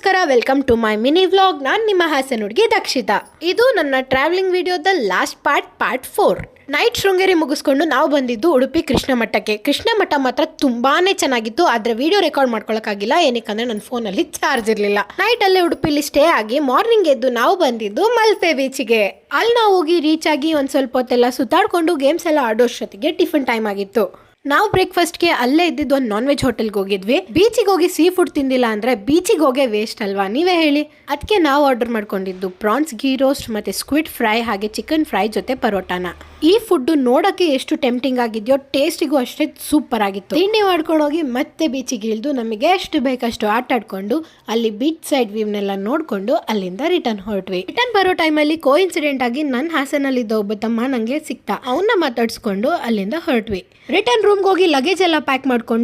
ನಮಸ್ಕಾರ, welcome to my mini vlog. ನಾನು ನಿಮ್ಮ ಹಾಸನ ಹುಡುಗಿ ದಕ್ಷಿತಾ. ಇದು ನನ್ನ ಟ್ರಾವೆಲಿಂಗ್ ವಿಡಿಯೋದ ಲಾಸ್ಟ್ ಪಾರ್ಟ್ 4. ನೈಟ್ ಶೃಂಗೇರಿ ಮುಗಿಸ್ಕೊಂಡು ನಾವು ಬಂದಿದ್ದು ಉಡುಪಿ ಕೃಷ್ಣ ಮಠಕ್ಕೆ. ಕೃಷ್ಣ ಮಠ ಮಾತ್ರ ತುಂಬಾನೇ ಚೆನ್ನಾಗಿತ್ತು, ಆದ್ರೆ ವಿಡಿಯೋ ರೆಕಾರ್ಡ್ ಮಾಡ್ಕೊಳಕ್ಕಾಗಿಲ್ಲ. ಏನಕ್ಕಂದ್ರೆ ನನ್ನ ಫೋನಲ್ಲಿ ಚಾರ್ಜ್ ಇರಲಿಲ್ಲ. ನೈಟ್ ಅಲ್ಲೇ ಉಡುಪಿಲಿ ಸ್ಟೇ ಆಗಿ ಮಾರ್ನಿಂಗ್ ಎದ್ದು ನಾವು ಬಂದಿದ್ದು ಮಲ್ಪೆ ಬೀಚ್ಗೆ. ಅಲ್ಲಿ ನಾವು ಹೋಗಿ ರೀಚ್ ಆಗಿ ಒಂದ್ ಸ್ವಲ್ಪ ಹೊತ್ತೆಲ್ಲ ಸುತ್ತಾಡ್ಕೊಂಡು ಗೇಮ್ಸ್ ಎಲ್ಲ ಆಡೋಷ್ಟೊತ್ತಿಗೆ ಟಿಫನ್ ಟೈಮ್ ಆಗಿತ್ತು. ನಾವು ಬ್ರೇಕ್ಫಾಸ್ಟ್ಗೆ ಅಲ್ಲೇ ಇದ್ದಿದ್ದು ಒಂದು ನಾನ್ ವೆಜ್ ಹೋಟೆಲ್ಗೆ ಹೋಗಿದ್ವಿ. ಬೀಚಿಗೆ ಹೋಗಿ ಸೀ ಫುಡ್ ತಿಂದಿಲ್ಲ ಅಂದ್ರೆ ಬೀಚಿಗೆ ಹೋಗೇ ವೇಸ್ಟ್ ಅಲ್ವಾ, ನೀವೇ ಹೇಳಿ. ಅದಕ್ಕೆ ನಾವು ಆರ್ಡರ್ ಮಾಡ್ಕೊಂಡಿದ್ದು ಪ್ರಾನ್ಸ್ ಗೀ ರೋಸ್ಟ್ ಮತ್ತೆ ಸ್ಕ್ವಿಡ್ ಫ್ರೈ ಹಾಗೆ ಚಿಕನ್ ಫ್ರೈ ಜೊತೆ ಪರೋಟಾನ. ಈ ಫುಡ್ ನೋಡಕ್ಕೆ ಎಷ್ಟು ಟೆಂಪ್ಟಿಂಗ್ ಆಗಿದೆಯೋ ಟೇಸ್ಟಿಗೂ ಅಷ್ಟೇ ಸೂಪರ್ ಆಗಿತ್ತು. ತಿಂಡಿ ಮಾಡ್ಕೊಂಡು ಹೋಗಿ ಮತ್ತೆ ಬೀಚಿಗೆ ಇಳಿದು ನಮಗೆ ಎಷ್ಟು ಬೇಕಷ್ಟು ಆಟ ಆಡ್ಕೊಂಡು ಅಲ್ಲಿ ಬೀಚ್ ಸೈಡ್ ವ್ಯೂನೆಲ್ಲ ನೋಡ್ಕೊಂಡು ಅಲ್ಲಿಂದ ರಿಟರ್ನ್ ಹೊರಟ್ವಿ. ರಿಟರ್ನ್ ಬರೋ ಟೈಮಲ್ಲಿ ಕೋಇನ್ಸಿಡೆಂಟ್ ಆಗಿ ನನ್ನ ಹಾಸನಲ್ಲಿದ್ದ ಒಬ್ಬ ತಮ್ಮ ನಂಗೆ ಸಿಕ್ತಾ. ಅವನ್ನ ಮಾತಾಡ್ಸ್ಕೊಂಡು ಅಲ್ಲಿಂದ ಹೊರಟ್ವಿ. ರಿಟರ್ನ್ ರೂಮ್ಗೆ ಹೋಗಿ ಲಗೇಜ್ ಎಲ್ಲ ಪ್ಯಾಕ್ ಮಾಡ್ಕೊಂಡು